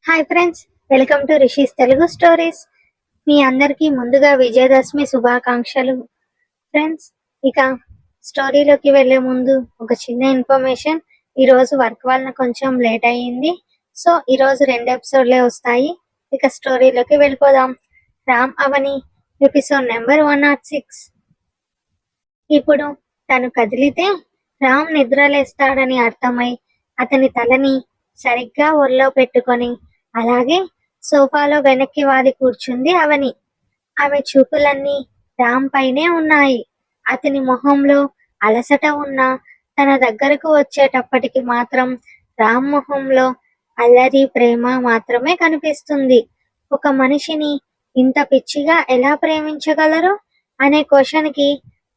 Hi friends, welcome to Rishi's Telugu stories. మీ అందరికీ ముందుగా విజయదశమి శుభాకాంక్షలు. ఫ్రెండ్స్, ఇక స్టోరీలోకి వెళ్లే ముందు ఒక చిన్న ఇన్ఫర్మేషన్. ఈరోజు వర్క్ వలన కొంచెం లేట్ అయ్యింది, సో ఈరోజు 2 ఎపిసోడ్లే వస్తాయి. ఇక స్టోరీలోకి వెళ్ళిపోదాం. రామ్ అవని ఎపిసోడ్ నెంబర్ 106. ఇప్పుడు తను కదిలితే రామ్ నిద్రలేస్తాడని అర్థమై అతని తలని సరిగ్గా ఒళ్ళో పెట్టుకొని అలాగే సోఫాలో వెనక్కి వాలి కూర్చుంది అవని. ఆమె చూపులన్నీ రామ్ పైనే ఉన్నాయి. అతని మొహంలో అలసట ఉన్నా తన దగ్గరకు వచ్చేటప్పటికి మాత్రం రామ్ మొహంలో అల్లరి ప్రేమ మాత్రమే కనిపిస్తుంది. ఒక మనిషిని ఇంత పిచ్చిగా ఎలా ప్రేమించగలరు అనే క్వశ్చన్కి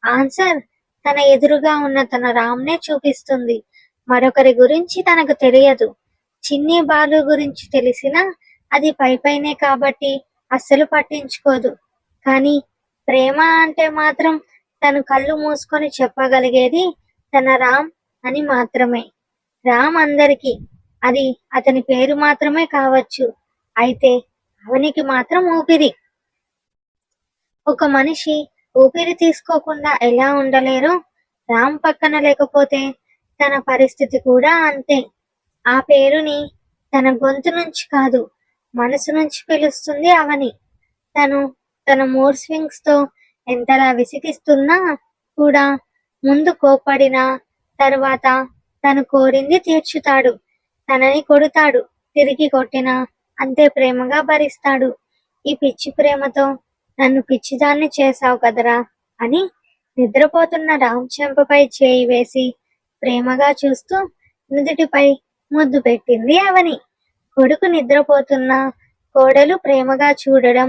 ఆన్సర్ తన ఎదురుగా ఉన్న తన రామ్నే చూపిస్తుంది. మరొకరి గురించి తనకు తెలియదు. చిన్ని బాలు గురించి తెలిసినా అది పైపైనే కాబట్టి అస్సలు పట్టించుకోదు. కానీ ప్రేమ అంటే మాత్రం తను కళ్ళు మూసుకొని చెప్పగలిగేది తన రామ్ అని మాత్రమే. రామ్ అందరికీ, అది అతని పేరు మాత్రమే కావచ్చు. అయితే అవనికి మాత్రం ఊపిరి. ఒక మనిషి ఊపిరి తీసుకోకుండా ఎలా ఉండలేరో రామ్ పక్కన లేకపోతే తన పరిస్థితి కూడా అంతే. ఆ పేరుని తన గొంతు నుంచి కాదు, మనసు నుంచి పిలుస్తుంది అవని. తను తన మూడ్ స్వింగ్స్ తో ఎంతలా విసిగిస్తున్నా కూడా ముందు కోప్పడినా తరువాత తను కోరింది తీర్చుతాడు. తనని కొడుతాడు, తిరిగి కొట్టినా అంతే ప్రేమగా భరిస్తాడు. ఈ పిచ్చి ప్రేమతో నన్ను పిచ్చిదాన్ని చేశావు కదరా అని నిద్రపోతున్న రామ్ చెంపపై చేయి వేసి ప్రేమగా చూస్తూ నుదుటిపై ముద్దు పెట్టింది అవని. కొడుకు నిద్రపోతున్న కోడలు ప్రేమగా చూడడం,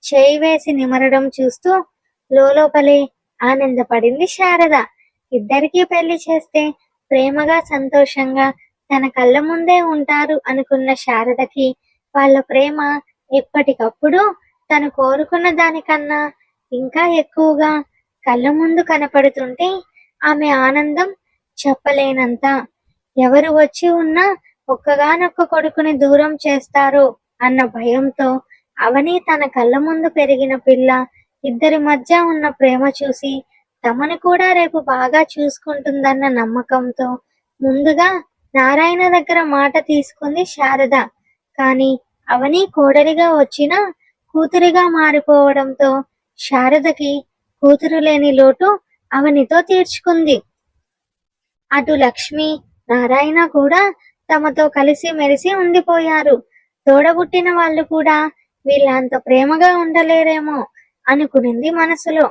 చేయి వేసి నిమరడం చూస్తూ లోపలే ఆనందపడింది శారద. ఇద్దరికీ పెళ్లి చేస్తే ప్రేమగా సంతోషంగా తన కళ్ళ ముందే ఉంటారు అనుకున్న శారదకి వాళ్ళ ప్రేమ ఎప్పటికప్పుడు తను కోరుకున్న దానికన్నా ఇంకా ఎక్కువగా కళ్ళ ముందు కనపడుతుంటే ఆమె ఆనందం చెప్పలేనంత. ఎవరు వచ్చి ఉన్నా ఒక్కగానొక్క కొడుకుని దూరం చేస్తారో అన్న భయంతో అవని తన కళ్ళ ముందు పెరిగిన పిల్ల ఇద్దరి మధ్య ఉన్న ప్రేమ చూసి తమను కూడా రేపు బాగా చూసుకుంటుందన్న నమ్మకంతో ముందుగా నారాయణ దగ్గర మాట తీసుకుంది శారద. కానీ అవని కోడలిగా వచ్చిన కూతురిగా మారిపోవడంతో శారదకి కూతురు లేని లోటు అవనితో తీర్చుకుంది. అటు లక్ష్మి నారాయణ కూడా తమతో కలిసి మెలిసి ఉండిపోయారు. తోడబుట్టిన వాళ్ళు కూడా వీళ్ళంత ప్రేమగా ఉండలేరేమో అనుకునింది మనసులో.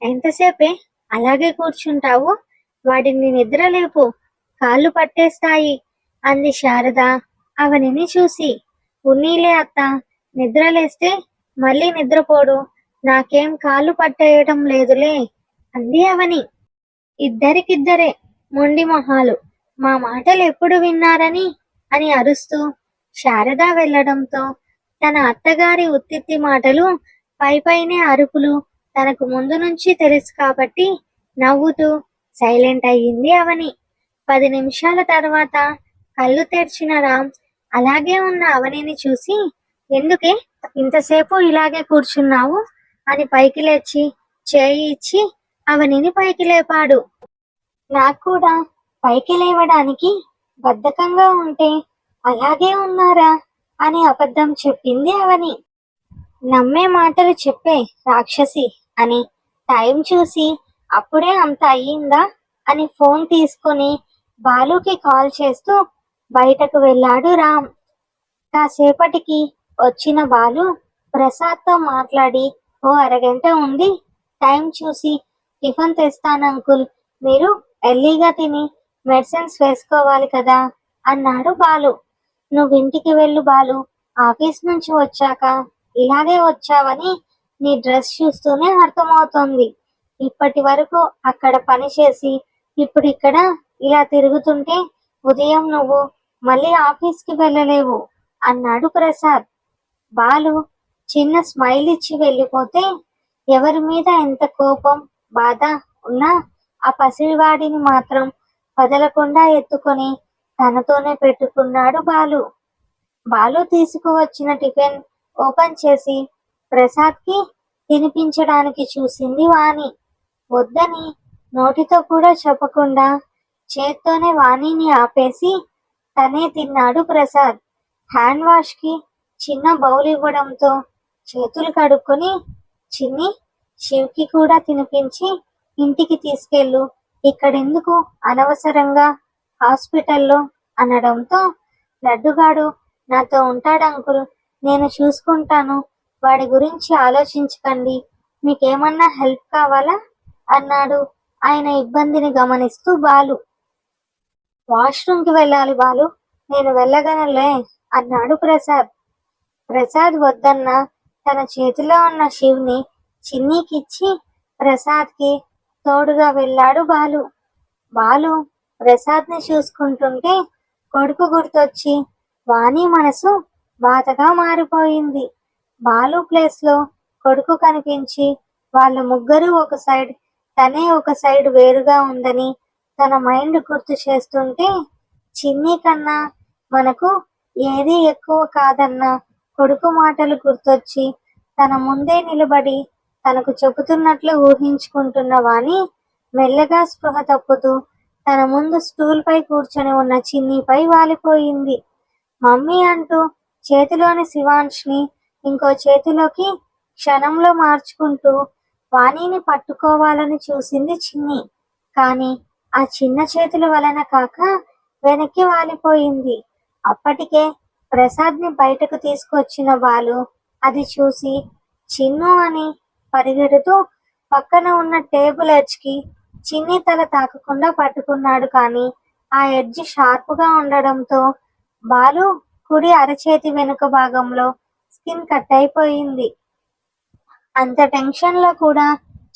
ఎంతసేపే అలాగే కూర్చుంటావు, వాడిని నిద్రలేపు, కాళ్ళు పట్టేస్తాయి అంది శారద అవనిని చూసి. ఉన్నీలే అత్త, నిద్రలేస్తే మళ్ళీ నిద్రపోడు, నాకేం కాళ్ళు పట్టేయటం లేదులే అంది అవని. ఇద్దరికిద్దరే మొండి మొహాలు, మా మాటలు ఎప్పుడు విన్నారని అని అరుస్తూ శారద వెళ్లడంతో తన అత్తగారి ఉత్తిత్తి మాటలు పైపైనే అరుపులు తనకు ముందు నుంచి తెలుసు కాబట్టి నవ్వుతూ సైలెంట్ అయ్యింది అవని. 10 నిమిషాల తర్వాత కళ్ళు తెరిచిన రామ్ అలాగే ఉన్న అవనిని చూసి, ఎందుకే ఇంతసేపు ఇలాగే కూర్చున్నావు అని పైకి లేచి చేయి ఇచ్చి అవనిని పైకి లేపాడు. నాకు కూడా పైకి లేవడానికి బద్ధకంగా ఉంటే అలాగే ఉన్నారా అని అబద్ధం చెప్పింది అవని. నమ్మే మాటలు చెప్పే రాక్షసి అని టైం చూసి అప్పుడే అంత అయ్యిందా అని ఫోన్ తీసుకుని బాలుకి కాల్ చేస్తూ బయటకు వెళ్ళాడు రామ్. కాసేపటికి వచ్చిన బాలు ప్రసాద్తో మాట్లాడి ఓ అరగంట ఉండి టైం చూసి టిఫిన్ తెస్తాను అంకుల్, మీరు ఎర్లీగా తిని మెడిసిన్స్ వేసుకోవాలి కదా అన్నాడు బాలు. నువ్వింటికి వెళ్ళు బాలు, ఆఫీస్ నుంచి వచ్చాక ఇలాగే వచ్చావని నీ డ్రెస్ చూస్తూనే అర్థమవుతోంది. ఇప్పటి వరకు అక్కడ పని చేసి ఇప్పుడు ఇక్కడ ఇలా తిరుగుతుంటే ఉదయం నువ్వు మళ్ళీ ఆఫీస్కి వెళ్ళలేవు అన్నాడు ప్రసాద్. బాలు చిన్న స్మైల్ ఇచ్చి వెళ్ళిపోతే ఎవరి మీద ఎంత కోపం బాధ ఉన్నా ఆ పసివాడిని మాత్రం వదలకుండా ఎత్తుకొని తనతోనే పెట్టుకున్నాడు బాలు. బాలు తీసుకువచ్చిన టిఫిన్ ఓపెన్ చేసి ప్రసాద్కి తినిపించడానికి చూసింది వాణి. వద్దని నోటితో కూడా చెప్పకుండా చేత్తోనే వాణిని ఆపేసి తనే తిన్నాడు ప్రసాద్. హ్యాండ్ వాష్ కి చిన్న బౌల్ ఇవ్వడంతో చేతులు కడుక్కొని, చిన్ని శివ్కి కూడా తినిపించి ఇంటికి తీసుకెళ్ళు, ఇక్కడెందుకు అనవసరంగా హాస్పిటల్లో అనడంతో, లడ్డుగాడు నాతో ఉంటాడు అంకుల్, నేను చూసుకుంటాను, వాడి గురించి ఆలోచించకండి, మీకేమన్నా హెల్ప్ కావాలా అన్నాడు ఆయన ఇబ్బందిని గమనిస్తూ బాలు. వాష్రూమ్కి వెళ్ళాలి బాలు, నేను వెళ్ళగలనులే అన్నాడు ప్రసాద్. ప్రసాద్ వద్దన్న తన చేతిలో ఉన్న శివ్ని చిన్నీకిచ్చి ప్రసాద్కి తోడుగా వెళ్ళాడు బాలు. బాలు ప్రసాద్ని చూసుకుంటుంటే కొడుకు గుర్తొచ్చి వాణి మనసు బాధగా మారిపోయింది. బాలు ప్లేస్లో కొడుకు కనిపించి వాళ్ళ ముగ్గురు ఒక సైడ్, తనే ఒక సైడ్ వేరుగా ఉందని తన మైండ్ గుర్తు చేస్తుంటే, చిన్ని కన్నా మనకు ఏది ఎక్కువ కాదన్న కొడుకు మాటలు గుర్తొచ్చి తన ముందే నిలబడి తనకు చెబుతున్నట్లు ఊహించుకుంటున్న వాణి మెల్లగా స్పృహ తప్పుతూ తన ముందు స్టూల్ పై కూర్చొని ఉన్న చిన్నిపై వాలిపోయింది. మమ్మీ అంటూ చేతిలోని శివాంష్ని ఇంకో చేతిలోకి క్షణంలో మార్చుకుంటూ వాణిని పట్టుకోవాలని చూసింది చిన్ని. కానీ ఆ చిన్న చేతుల వలన కాక వెనక్కి వాలిపోయింది. అప్పటికే ప్రసాద్ని బయటకు తీసుకొచ్చిన బాలు అది చూసి చిన్ను అని పరిగెడుతూ పక్కన ఉన్న టేబుల్ ఎడ్జ్కి చిన్ని తల తాకకుండా పట్టుకున్నాడు. కానీ ఆ ఎడ్జ్ షార్ప్గా ఉండడంతో బాలు కుడి అరచేతి వెనుక భాగంలో స్కిన్ కట్ అయిపోయింది. అంత టెన్షన్లో కూడా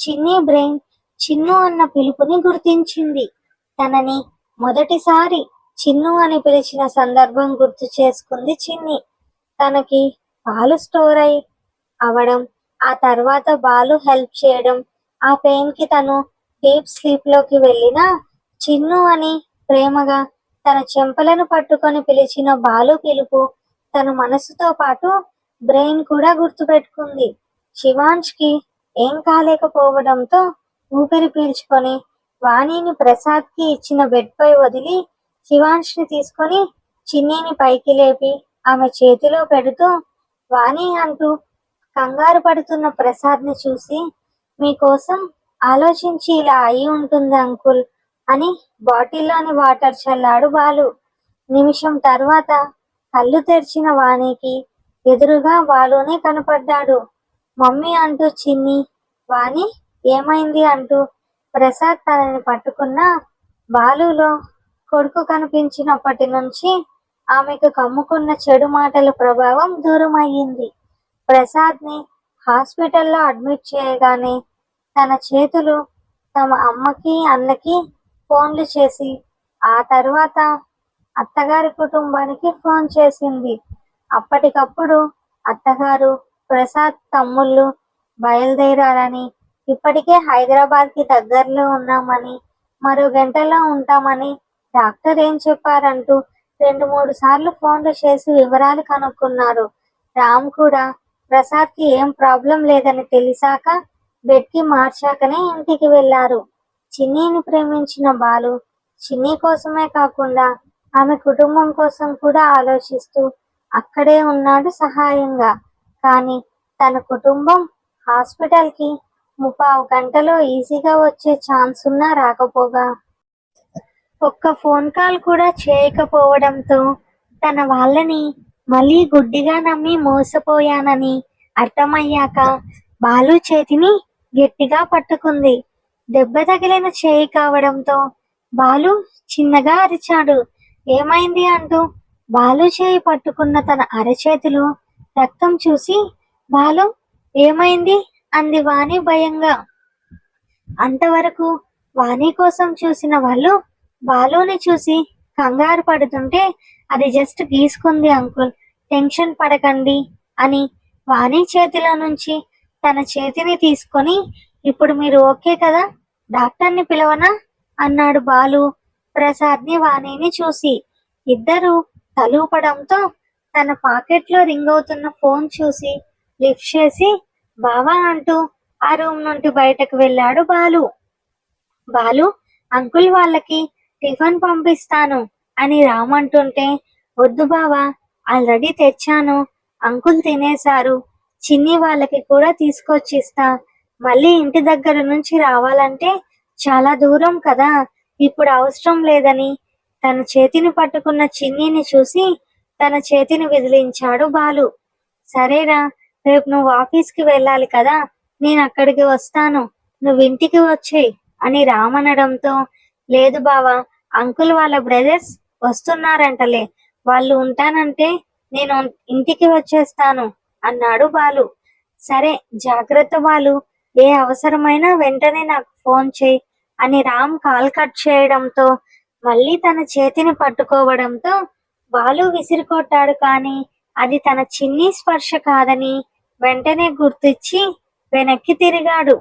చిన్ని బ్రెయిన్ చిన్ను అన్న పిలుపుని గుర్తించింది. తనని మొదటిసారి చిన్ను అని పిలిచిన సందర్భం గుర్తు చేసుకుంది చిన్ని. తనకి పాలు స్టోర్ అవడం, ఆ తర్వాత బాలు హెల్ప్ చేయడం, ఆ పెయిన్కి తను డీప్ స్లీప్లోకి వెళ్ళిన చిన్ను అని ప్రేమగా తన చెంపలను పట్టుకొని పిలిచిన బాలు పిలుపు తన మనసుతో పాటు బ్రెయిన్ కూడా గుర్తుపెట్టుకుంది. శివాంష్కి ఏం కాలేకపోవడంతో ఊపిరి పీల్చుకొని వాణిని ప్రసాద్కి ఇచ్చిన బెడ్ పై వదిలి శివాంష్ని తీసుకొని చిన్నీని పైకి లేపి ఆమె చేతిలో పెడుతూ వాణి అంటూ కంగారు పడుతున్న ప్రసాద్ని చూసి, మీకోసం ఆలోచించి ఇలా అయి ఉంటుంది అంకుల్ అని బాటిల్లోని వాటర్ చల్లాడు బాలు. నిమిషం తర్వాత కళ్ళు తెరిచిన వాణికి ఎదురుగా బాలునే కనపడ్డాడు. మమ్మీ అంటూ చిన్ని, వాణి ఏమైంది అంటూ ప్రసాద్ తనని పట్టుకున్న బాలులో కొడుకు కనిపించినప్పటి నుంచి ఆమెకు కమ్ముకున్న చెడు మాటల ప్రభావం దూరం అయ్యింది. ప్రసాద్ని హాస్పిటల్లో అడ్మిట్ చేయగానే తన చేతులు తమ అమ్మకి అన్నకి ఫోన్లు చేసి ఆ తర్వాత అత్తగారి కుటుంబానికి ఫోన్ చేసింది. అప్పటికప్పుడు అత్తగారు ప్రసాద్ తమ్ముళ్ళు బయలుదేరాలని, ఇప్పటికే హైదరాబాద్కి దగ్గరలో ఉన్నామని, మరో గంటలో ఉంటామని డాక్టర్ ఏం చెప్పారంటూ 2-3 సార్లు ఫోన్లు చేసి వివరాలు కనుక్కున్నారు. రామ్ కూడా ప్రసాద్కి ఏం ప్రాబ్లం లేదని తెలిసాక బెడ్కి మార్చాకనే ఇంటికి వెళ్లారు. చిన్నీని ప్రేమించిన బాలు చిన్ని కోసమే కాకుండా ఆమె కుటుంబం కోసం కూడా ఆలోచిస్తూ అక్కడే ఉన్నాడు సహాయంగా. కానీ తన కుటుంబం హాస్పిటల్కి 3/4 గంటలో ఈజీగా వచ్చే ఛాన్స్ ఉన్నా రాకపోగా, ఒక్క ఫోన్ కాల్ కూడా చేయకపోవడంతో తన వాళ్ళని మళ్ళీ గుడ్డిగా నమ్మి మోసపోయానని అర్థమయ్యాక బాలు చేతిని గట్టిగా పట్టుకుంది. దెబ్బ తగిలిన చేయి కావడంతో బాలు చిన్నగా అరిచాడు. ఏమైంది అంటూ బాలు చేయి పట్టుకున్న తన అరచేతిలో రక్తం చూసి, బాలు ఏమైంది అంది వాణి భయంగా. అంతవరకు వాణి కోసం చూసిన వాళ్ళు బాలుని చూసి కంగారు పడుతుంటే, అది జస్ట్ గీసుకుంది అంకుల్, టెన్షన్ పడకండి అని వాణి చేతిలో నుంచి తన చేతిని తీసుకొని, ఇప్పుడు మీరు ఓకే కదా, డాక్టర్ని పిలవనా అన్నాడు బాలు ప్రసాద్ని వాణిని చూసి. ఇద్దరు తలూపడంతో తన పాకెట్లో రింగ్ అవుతున్న ఫోన్ చూసి లిఫ్ట్ చేసి బావా అంటూ ఆ రూమ్ నుండి బయటకు వెళ్ళాడు బాలు. బాలు, అంకుల్ వాళ్ళకి టిఫిన్ పంపిస్తాను అని రామ్ అంటుంటే, వద్దు బావా, ఆల్రెడీ తెచ్చాను, అంకుల్ తినేశారు, చిన్ని వాళ్ళకి కూడా తీసుకొచ్చిస్తా, మళ్ళీ ఇంటి దగ్గర నుంచి రావాలంటే చాలా దూరం కదా, ఇప్పుడు అవసరం లేదని తన చేతిని పట్టుకున్న చిన్నిని చూసి తన చేతిని విదిలించాడు బాలు. సరేరా, రేపు నువ్వు ఆఫీస్కి వెళ్ళాలి కదా, నేను అక్కడికి వస్తాను, నువ్వు ఇంటికి వచ్చేయ్ అని రామనడంతో, లేదు బావా, అంకుల్ వాళ్ళ బ్రదర్స్ వస్తున్నారంటలే, వాళ్ళు ఉంటానంటే నేను ఇంటికి వచ్చేస్తాను అన్నాడు బాలు. సరే, జాగ్రత్త బాలు, ఏ అవసరమైనా వెంటనే నాకు ఫోన్ చేయి అని రామ్ కాల్ కట్ చేయడంతో మళ్ళీ తన చేతిని పట్టుకోవడంతో బాలు విసిరికొట్టాడు. కానీ అది తన చిన్ని స్పర్శ కాదని వెంటనే గుర్తిచ్చి వెనక్కి తిరిగాడు.